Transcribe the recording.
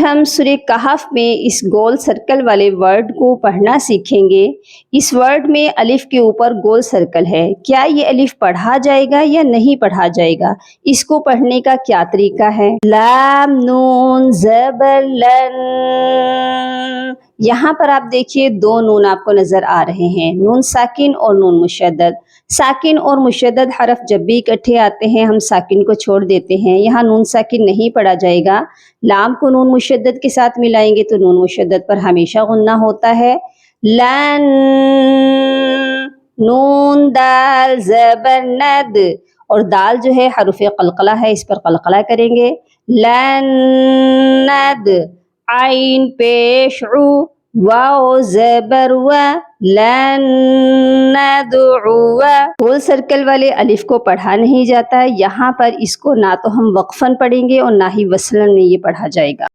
हम सूरह कहफ में इस गोल सर्कल वाले वर्ड को पढ़ना सीखेंगे। इस वर्ड में अलिफ के ऊपर गोल सर्कल है। क्या ये अलिफ पढ़ा जाएगा या नहीं पढ़ा जाएगा? इसको पढ़ने का क्या तरीका है? लाम नून ज़बर लन। यहाँ पर आप देखिए दो नून आपको नजर आ रहे हैं, नून साकिन और नून मुशद्दद। साकिन और मुशद्दद हरफ जब भी इकट्ठे आते हैं हम साकिन को छोड़ देते हैं। यहाँ नून साकिन नहीं पढ़ा जाएगा। लाम को नून मुशद्दद के साथ मिलाएंगे तो नून मुशद्दद पर हमेशा गुन्ना होता है। लन, नून दाल ज़बर नद, और दाल जो है हरुफ़े क़लक़ला है, इस पर क़लक़ला करेंगे। लन नद, आइन पेश उ, वाओ ज़बर व, लन नदउवा। गोल सर्कल वाले अलिफ को पढ़ा नहीं जाता है। यहाँ पर इसको ना तो हम वक्फन पढ़ेंगे और ना ही वसलन में ये पढ़ा जाएगा।